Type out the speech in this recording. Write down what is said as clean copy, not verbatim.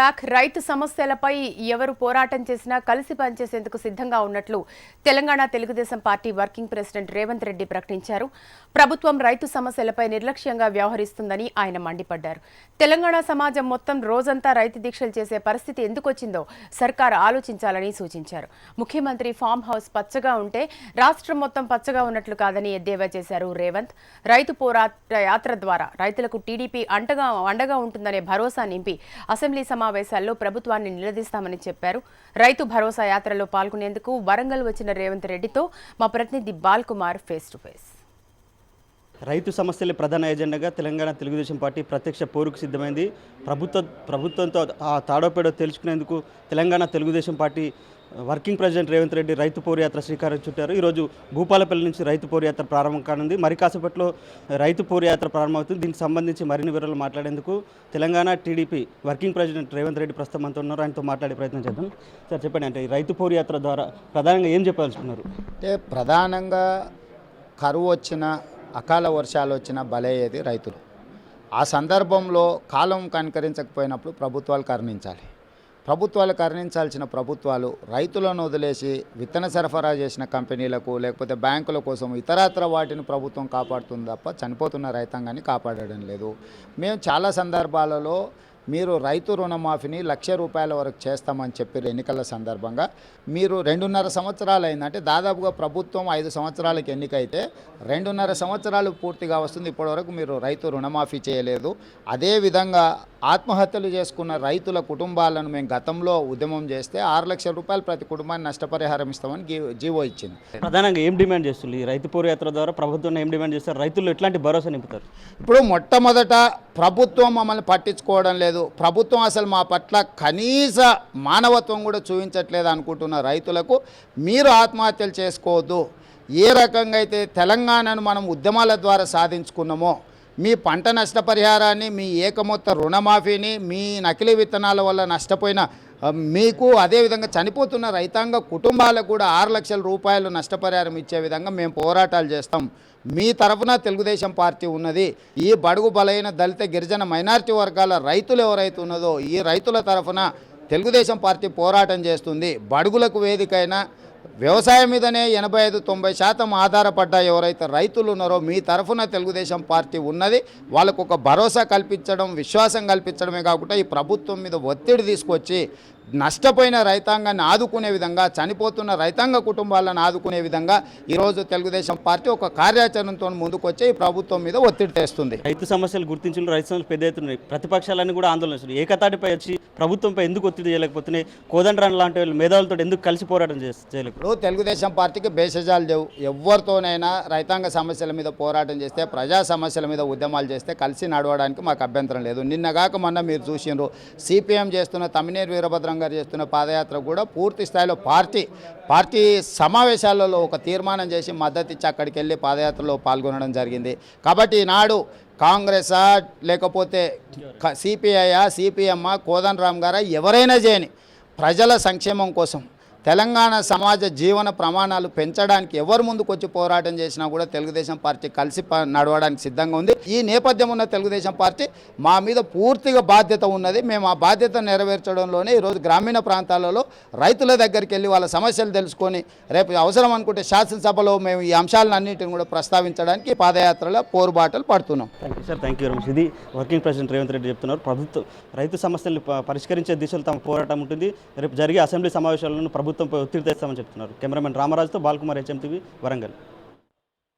రైతు సమస్యలపై ఎవరు పోరాటం చేసినా కలిసి పనిచేసేందుకు సిద్ధంగా ఉన్నట్లు Telangana Telugu Desam party working president Revanth Reddy ప్రకటించారు. ప్రభుత్వం రైతు సమస్యలపై నిర్లక్ష్యంగా వ్యవహరిస్తుందని ఆయన మండిపడ్డారు. తెలంగాణ సమాజం మొత్తం రోజంతా రైతు దీక్షలు చేసే పరిస్థితి ఎందుకొచ్చిందో సర్కార్ ఆలోచించాలని సూచించారు. ముఖ్యమంత్రి ఫామ్ హౌస్ పచ్చగా ఉంటే రాష్ట్రం మొత్తం పచ్చగా ఉన్నట్లు కాదని ఎద్దేవా చేశారు రేవంత్. రైతు పోరాట యాత్ర ద్వారా రైతులకు టీడీపీ అండగా ఉంటుందనే భరోసా నింపి అసెంబ్లీ సమావేశాల్లో ప్రభుత్వాన్ని నిలదీస్తామని చెప్పారు. రైతు భరోసా యాత్రలో పాల్గొనేందుకు వరంగల్ వచ్చిన రేవంత్ రెడ్డితో మా ప్రతినిధి ball Kumar face to face. రైతు సమస్యలే ప్రధాన ఎజెండాగా తెలంగాణ తెలుగుదేశం పార్టీ ప్రత్యక్ష పోరుకు సిద్ధమైంది. ప్రభుత్వంతో తాడోపేడో తెలుసుకునేందుకు Telangana Telugu Desam party working president Revanth Reddy రైతు పోరు యాత్ర శ్రీకారం చుట్టారు. ఈరోజు భూపాలపల్లి నుంచి రైతు పోరు యాత్ర ప్రారంభం కానుంది. మరి కాసేపట్లో రైతు పోరు యాత్ర ప్రారంభమవుతుంది. దీనికి సంబంధించి మరిన్ని వివరాలు మాట్లాడేందుకు Telangana TDP working president Revanth Reddy ప్రస్తుతం అంతా ఉన్నారు. ఆయనతో మాట్లాడే ప్రయత్నం చేద్దాం. సార్ చెప్పండి, అంటే ఈ రైతు పోరు యాత్ర ద్వారా ప్రధానంగా ఏం చెప్పాల్సుకున్నారు? అంటే ప్రధానంగా కరువు వచ్చిన, అకాల వర్షాలు వచ్చిన బలయ్యేది రైతులు. ఆ సందర్భంలో కాలం కనికరించకపోయినప్పుడు ప్రభుత్వాలు కరుణించాలి. ప్రభుత్వాలు కరుణించాల్సిన ప్రభుత్వాలు రైతులను వదిలేసి విత్తన సరఫరా చేసిన కంపెనీలకు లేకపోతే బ్యాంకుల కోసం ఇతరత్ర వాటిని ప్రభుత్వం కాపాడుతుంది తప్ప చనిపోతున్న రైతాంగాన్ని కాపాడడం లేదు. మేము చాలా సందర్భాలలో మీరు రైతు రుణమాఫీని ₹1,00,000 వరకు చేస్తామని చెప్పారు. ఎన్నికల సందర్భంగా మీరు 2.5 సంవత్సరాలు అయిందంటే దాదాపుగా ప్రభుత్వం 5 సంవత్సరాలకు ఎన్నికైతే 2.5 సంవత్సరాలు పూర్తిగా వస్తుంది. ఇప్పటివరకు మీరు రైతు రుణమాఫీ చేయలేదు. అదేవిధంగా ఆత్మహత్యలు చేసుకున్న రైతుల కుటుంబాలను మేము గతంలో ఉద్యమం చేస్తే ₹6,00,000 ప్రతి కుటుంబాన్ని నష్టపరిహారం ఇస్తామని జీవో ఇచ్చింది. ప్రధానంగా ఏం డిమాండ్ చేస్తుంది ఈ రైతు పోరు యాత్ర ద్వారా? ప్రభుత్వం ఏం డిమాండ్ చేస్తారు? రైతులు ఎట్లాంటి భరోసా నింపుతారు? ఇప్పుడు మొట్టమొదట ప్రభుత్వం మమ్మల్ని పట్టించుకోవడం లేదు. ప్రభుత్వం అసలు మా పట్ల కనీస మానవత్వం కూడా చూపించట్లేదు అనుకుంటున్న రైతులకు మీరు ఆత్మహత్యలు చేసుకోవద్దు. ఏ రకంగా అయితే తెలంగాణను మనం ఉద్యమాల ద్వారా సాధించుకున్నామో మీ పంట నష్టపరిహారాన్ని, మీ ఏకమొత్త రుణమాఫీని, మీ నకిలీ విత్తనాల వల్ల నష్టపోయిన మీకు, అదేవిధంగా చనిపోతున్న రైతాంగ కుటుంబాలకు కూడా ₹6,00,000 నష్టపరిహారం ఇచ్చే విధంగా మేము పోరాటాలు చేస్తాం. మీ తరఫున తెలుగుదేశం పార్టీ ఉన్నది. ఈ బడుగు బలైన దళిత గిరిజన మైనారిటీ వర్గాల రైతులు ఎవరైతే ఉన్నదో ఈ రైతుల తరఫున తెలుగుదేశం పార్టీ పోరాటం చేస్తుంది. బడుగులకు వేదికైన వ్యవసాయం మీదనే 85-90% ఆధారపడ్డ ఎవరైతే రైతులు ఉన్నారో మీ తరఫున తెలుగుదేశం పార్టీ ఉన్నది. వాళ్ళకు ఒక భరోసా కల్పించడం, విశ్వాసం కల్పించడమే కాకుండా ఈ ప్రభుత్వం మీద ఒత్తిడి తీసుకొచ్చి నష్టపోయిన రైతాంగాన్ని ఆదుకునే విధంగా, చనిపోతున్న రైతాంగ కుటుంబాలను ఆదుకునే విధంగా ఈరోజు తెలుగుదేశం పార్టీ ఒక కార్యాచరణతో ముందుకొచ్చి ఈ ప్రభుత్వం మీద ఒత్తిడి తెస్తుంది. రైతు సమస్యలు గుర్తించిన రైతు సమస్యలు పెద్ద ఎత్తున ప్రతిపక్షాలన్నీ కూడా ఆందోళన చేస్తున్నాయి. ఏకతాటిపై వచ్చి ప్రభుత్వంపై ఎందుకు ఒత్తిడి చేయలేకపోతున్నాయి? కోదండరాం లాంటి మేధావులతో ఎందుకు కలిసి పోరాటం చేయలేకపోతే? తెలుగుదేశం పార్టీకి బేసజాలు లేవు. ఎవరితోనైనా రైతాంగ సమస్యల మీద పోరాటం చేస్తే, ప్రజా సమస్యల మీద ఉద్యమాలు చేస్తే కలిసి నడవడానికి మాకు అభ్యంతరం లేదు. నిన్నగాక మొన్న మీరు చూసిండ్రు, సిపిఎం చేస్తున్న తమ్మినేని వీరభద్రం గారు చేస్తున్న పాదయాత్ర కూడా పూర్తి స్థాయిలో పార్టీ సమావేశాలలో ఒక తీర్మానం చేసి మద్దతు ఇచ్చి అక్కడికి వెళ్ళి పాదయాత్రలో పాల్గొనడం జరిగింది. కాబట్టి ఈనాడు కాంగ్రెసా లేకపోతే సిపిఐయా, సిపిఎమ్మా, కోదండరాం గారా ఎవరైనా చేయని ప్రజల సంక్షేమం కోసం, తెలంగాణ సమాజ జీవన ప్రమాణాలు పెంచడానికి ఎవరు ముందుకు వచ్చి పోరాటం చేసినా కూడా తెలుగుదేశం పార్టీ కలిసి నడవడానికి సిద్ధంగా ఉంది. ఈ నేపథ్యం ఉన్న తెలుగుదేశం పార్టీ మా మీద పూర్తిగా బాధ్యత ఉన్నది. మేము ఆ బాధ్యత నెరవేర్చడంలోనే ఈరోజు గ్రామీణ ప్రాంతాలలో రైతుల దగ్గరికి వెళ్ళి వాళ్ళ సమస్యలు తెలుసుకొని రేపు అవసరం అనుకుంటే శాసనసభలో మేము ఈ అంశాలన్నింటిని కూడా ప్రస్తావించడానికి పాదయాత్రలో పోరుబాటలు పడుతున్నాం. Thank you very much. ఇది వర్కింగ్ ప్రెసిడెంట్ రేవంత్ రెడ్డి చెప్తున్నారు. ప్రభుత్వం రైతు సమస్యలు పరిష్కరించే దిశలో తమ పోరాటం ఉంటుంది. రేపు జరిగే అసెంబ్లీ సమావేశాలను ప్రభుత్వంపై ఒత్తిడి తెస్తామని చెప్తున్నారు. కెమెరామెన్ రామరాజుతో బాల్ కుమార్, HM TV, వరంగల్.